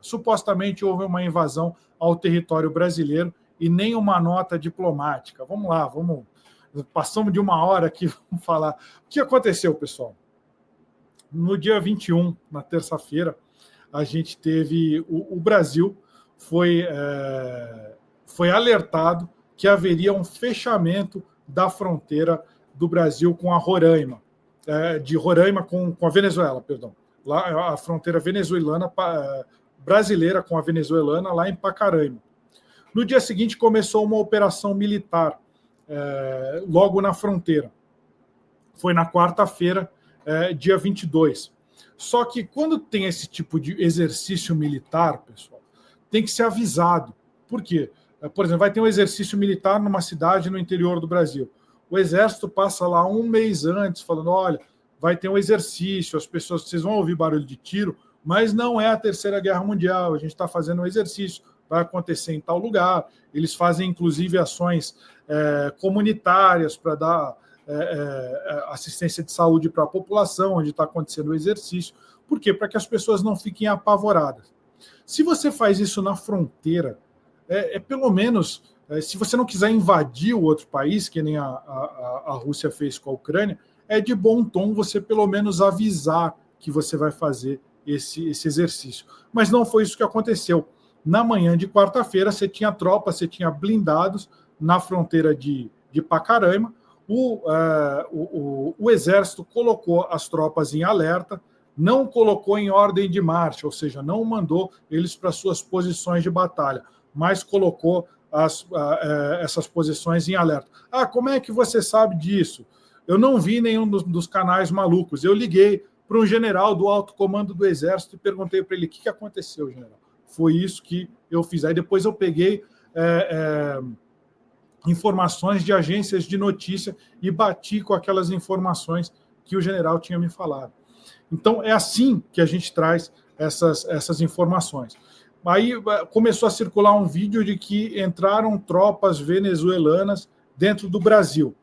supostamente houve uma invasão ao território brasileiro e nem uma nota diplomática. Vamos lá, passamos de uma hora aqui, vamos falar. O que aconteceu, pessoal? No dia 21, na terça-feira, a gente teve o Brasil foi alertado que haveria um fechamento da fronteira do Brasil com a Roraima, de Roraima com a Venezuela, perdão. Lá a fronteira venezuelana, brasileira com a venezuelana, lá em Pacaraima. No dia seguinte começou uma operação militar, logo na fronteira. Foi na quarta-feira, dia 22. Só que quando tem esse tipo de exercício militar, pessoal, tem que ser avisado. Por quê? Por exemplo, vai ter um exercício militar numa cidade no interior do Brasil. O Exército passa lá um mês antes, falando, olha, vai ter um exercício, as pessoas, vocês vão ouvir barulho de tiro, mas não é a Terceira Guerra Mundial, a gente está fazendo um exercício, vai acontecer em tal lugar. Eles fazem, inclusive, ações comunitárias para dar assistência de saúde para a população, onde está acontecendo o exercício. Por quê? Para que as pessoas não fiquem apavoradas. Se você faz isso na fronteira, pelo menos, se você não quiser invadir o outro país, que nem a Rússia fez com a Ucrânia, é de bom tom você pelo menos avisar que você vai fazer esse exercício. Mas não foi isso que aconteceu. Na manhã de quarta-feira, você tinha tropas, você tinha blindados na fronteira de Pacaraima. O Exército colocou as tropas em alerta, não colocou em ordem de marcha, ou seja, não mandou eles para suas posições de batalha, mas colocou essas posições em alerta. Como é que você sabe disso? Eu não vi nenhum dos canais malucos. Eu liguei para um general do alto comando do Exército e perguntei para ele, o que aconteceu, general? Foi isso que eu fiz. Aí depois eu peguei informações de agências de notícia e bati com aquelas informações que o general tinha me falado. Então, é assim que a gente traz essas informações. Aí começou a circular um vídeo de que entraram tropas venezuelanas dentro do Brasil.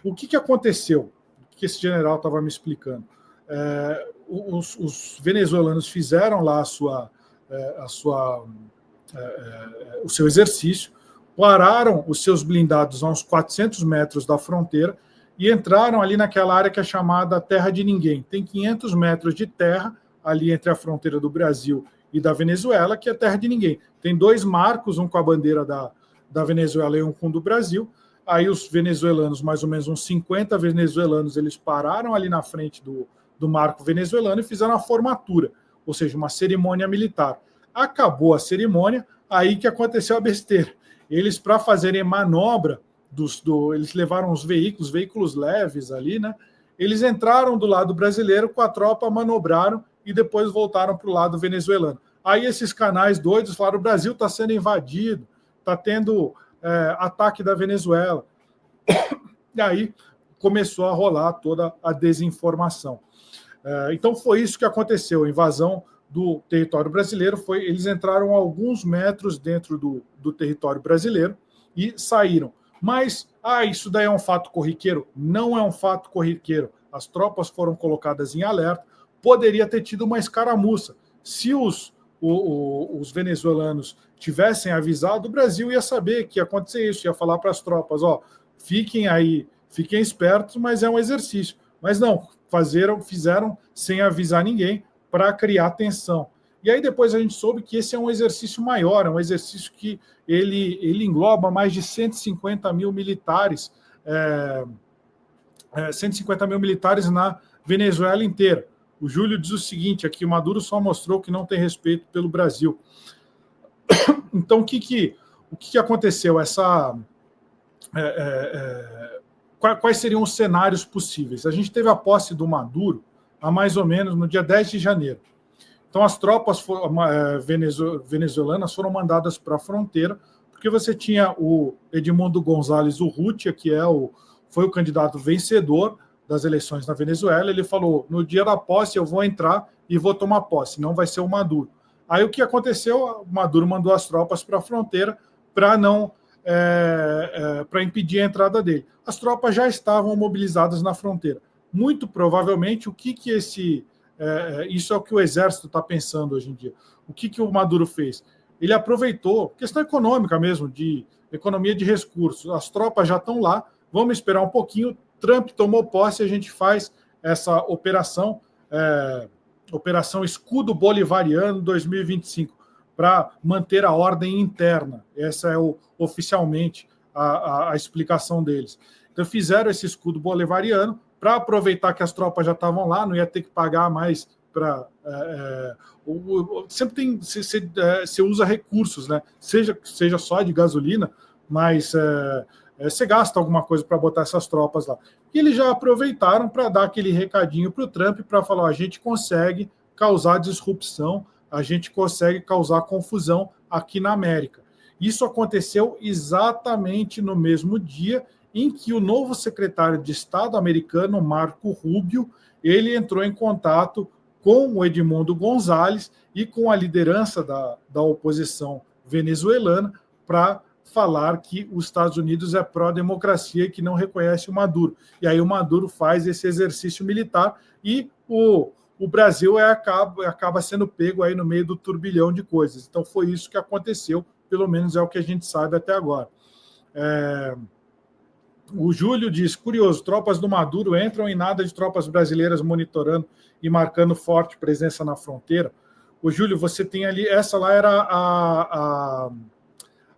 O que aconteceu? O que esse general estava me explicando? Os venezuelanos fizeram lá o seu exercício, pararam os seus blindados a uns 400 metros da fronteira e entraram ali naquela área que é chamada Terra de Ninguém. Tem 500 metros de terra ali entre a fronteira do Brasil e da Venezuela, que é Terra de Ninguém. Tem 2 marcos, um com a bandeira da Venezuela e um com o do Brasil. Aí os venezuelanos, mais ou menos uns 50 venezuelanos, eles pararam ali na frente do marco venezuelano e fizeram a formatura, ou seja, uma cerimônia militar. Acabou a cerimônia, aí que aconteceu a besteira. Eles, para fazerem manobra, eles levaram os veículos leves ali, né? Eles entraram do lado brasileiro com a tropa, manobraram e depois voltaram para o lado venezuelano. Aí esses canais doidos falaram, o Brasil está sendo invadido, está tendo ataque da Venezuela. E aí começou a rolar toda a desinformação. Então foi isso que aconteceu, a invasão do território brasileiro. Eles entraram a alguns metros dentro do território brasileiro e saíram. Mas, isso daí é um fato corriqueiro? Não é um fato corriqueiro. As tropas foram colocadas em alerta, poderia ter tido uma escaramuça. Se os venezuelanos tivessem avisado, o Brasil ia saber que ia acontecer isso, ia falar para as tropas, fiquem aí, fiquem espertos, mas é um exercício. Mas não, fizeram sem avisar ninguém para criar tensão. E aí depois a gente soube que esse é um exercício maior, é um exercício que ele engloba mais de 150 mil militares, 150 mil militares na Venezuela inteira. O Júlio diz o seguinte aqui, Maduro só mostrou que não tem respeito pelo Brasil. Então, o que aconteceu? Quais seriam os cenários possíveis? A gente teve a posse do Maduro há mais ou menos no dia 10 de janeiro. Então, as tropas venezuelanas foram mandadas para a fronteira, porque você tinha o Edmundo González Urrutia, que foi o candidato vencedor das eleições na Venezuela. Ele falou, no dia da posse eu vou entrar e vou tomar posse, não vai ser o Maduro. Aí o que aconteceu? O Maduro mandou as tropas para a fronteira para impedir a entrada dele. As tropas já estavam mobilizadas na fronteira. Muito provavelmente, o que esse isso é o que o Exército está pensando hoje em dia. O que o Maduro fez? Ele aproveitou, questão econômica mesmo, de economia de recursos. As tropas já estão lá, vamos esperar um pouquinho. Trump tomou posse, a gente faz essa operação, Operação Escudo Bolivariano 2025, para manter a ordem interna. Essa é oficialmente a explicação deles. Então, fizeram esse escudo bolivariano para aproveitar que as tropas já estavam lá, não ia ter que pagar mais para... sempre tem... Você usa recursos, né? Seja só de gasolina, mas você gasta alguma coisa para botar essas tropas lá. E eles já aproveitaram para dar aquele recadinho para o Trump, para falar, a gente consegue causar disrupção, a gente consegue causar confusão aqui na América. Isso aconteceu exatamente no mesmo dia em que o novo secretário de Estado americano, Marco Rubio, ele entrou em contato com o Edmundo Gonzalez e com a liderança da oposição venezuelana para falar que os Estados Unidos é pró-democracia e que não reconhece o Maduro. E aí o Maduro faz esse exercício militar e o Brasil acaba sendo pego aí no meio do turbilhão de coisas. Então foi isso que aconteceu, pelo menos é o que a gente sabe até agora. O Júlio diz, curioso, tropas do Maduro entram e nada de tropas brasileiras monitorando e marcando forte presença na fronteira. O Júlio, você tem ali, essa lá era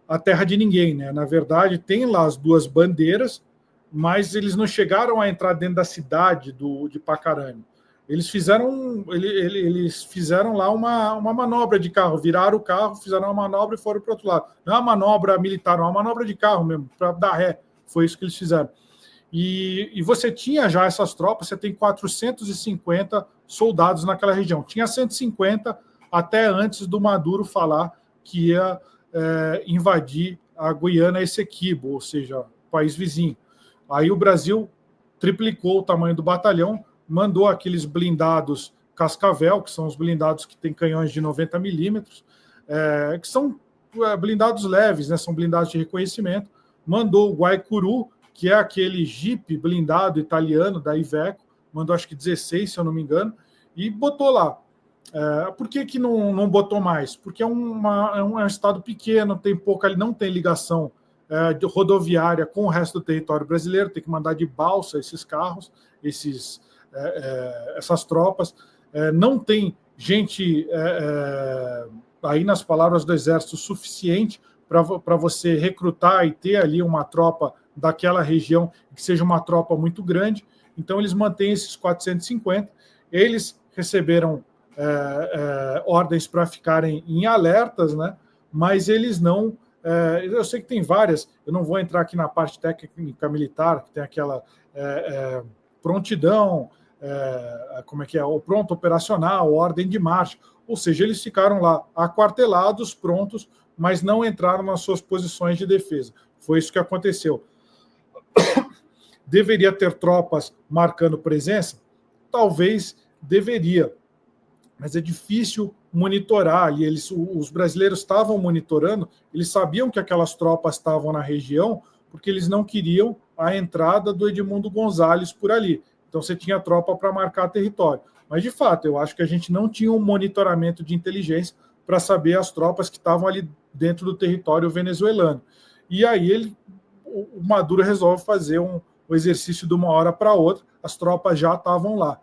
a terra de ninguém, né? Na verdade, tem lá as duas bandeiras, mas eles não chegaram a entrar dentro da cidade de Pacarani. Eles fizeram lá uma manobra de carro, viraram o carro, fizeram uma manobra e foram para o outro lado. Não é uma manobra militar, não é uma manobra de carro mesmo, para dar ré. Foi isso que eles fizeram. E você tinha já essas tropas, você tem 450 soldados naquela região. Tinha 150 até antes do Maduro falar que ia invadir a Guiana Essequibo, ou seja, país vizinho. Aí o Brasil triplicou o tamanho do batalhão, mandou aqueles blindados Cascavel, que são os blindados que têm canhões de 90 milímetros, que são blindados leves, né, são blindados de reconhecimento, mandou o Guaicuru, que é aquele Jeep blindado italiano da Iveco, mandou acho que 16, se eu não me engano, e botou lá. Por que não botou mais? Porque é um estado pequeno, tem pouca, não tem ligação rodoviária com o resto do território brasileiro, tem que mandar de balsa esses carros, essas tropas, não tem gente, aí nas palavras do Exército, suficiente para você recrutar e ter ali uma tropa daquela região, que seja uma tropa muito grande. Então eles mantêm esses 450, eles receberam ordens para ficarem em alertas, né? Mas eles não... eu sei que tem várias, eu não vou entrar aqui na parte técnica militar, que tem aquela prontidão, como é que é, o pronto operacional, ordem de marcha, ou seja, eles ficaram lá aquartelados, prontos, mas não entraram nas suas posições de defesa. Foi isso que aconteceu. Deveria ter tropas marcando presença? Talvez deveria, mas é difícil monitorar. E os brasileiros estavam monitorando, eles sabiam que aquelas tropas estavam na região, porque eles não queriam a entrada do Edmundo Gonzalez por ali. Então você tinha tropa para marcar território. Mas, de fato, eu acho que a gente não tinha um monitoramento de inteligência para saber as tropas que estavam ali dentro do território venezuelano. E aí o Maduro resolve fazer um exercício de uma hora para outra, as tropas já estavam lá.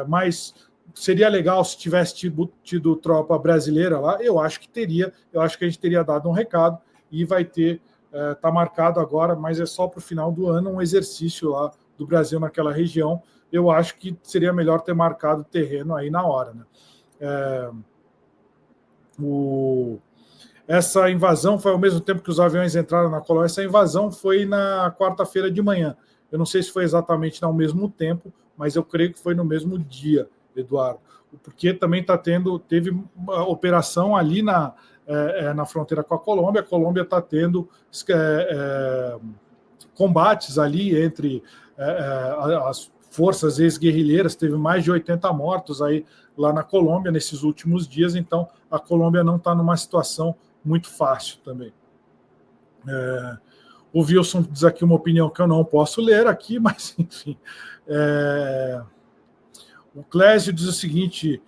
Mas seria legal se tivesse tido tropa brasileira lá, eu acho que teria, eu acho que a gente teria dado um recado e vai ter, está marcado agora, mas é só para o final do ano, um exercício lá do Brasil naquela região. Eu acho que seria melhor ter marcado o terreno aí na hora, né? Essa invasão foi ao mesmo tempo que os aviões entraram na Colômbia. Essa invasão foi na quarta-feira de manhã. Eu não sei se foi exatamente ao mesmo tempo, mas eu creio que foi no mesmo dia, Eduardo. Porque também teve uma operação ali na fronteira com a Colômbia. A Colômbia está tendo combates ali entre as forças ex-guerrilheiras. Teve mais de 80 mortos aí lá na Colômbia nesses últimos dias. Então, a Colômbia não está numa situação muito fácil também. O Wilson diz aqui uma opinião que eu não posso ler aqui, mas enfim. O Clésio diz o seguinte: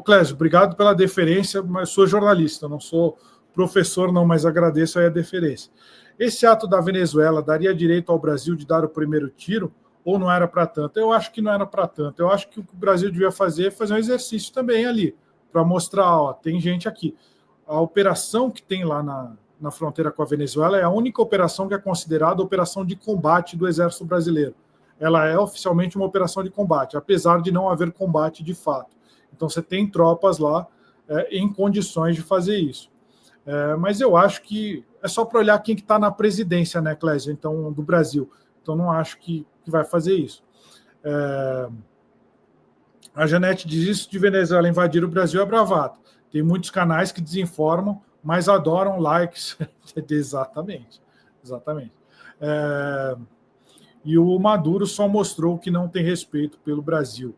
Clésio, obrigado pela deferência, mas sou jornalista, não sou professor, não, mas agradeço aí a deferência. Esse ato da Venezuela daria direito ao Brasil de dar o primeiro tiro ou não era para tanto? Eu acho que não era para tanto. Eu acho que o que o Brasil devia fazer é fazer um exercício também ali, para mostrar, ó, tem gente aqui. A operação que tem lá na fronteira com a Venezuela é a única operação que é considerada operação de combate do Exército Brasileiro. Ela é oficialmente uma operação de combate, apesar de não haver combate de fato. Então você tem tropas lá em condições de fazer isso. Mas eu acho que é só para olhar quem que está na presidência, né, Clésio, então, do Brasil. Então não acho que vai fazer isso. A Janete diz isso de Venezuela invadir o Brasil é bravata. Tem muitos canais que desinformam, mas adoram likes. Exatamente. E o Maduro só mostrou que não tem respeito pelo Brasil.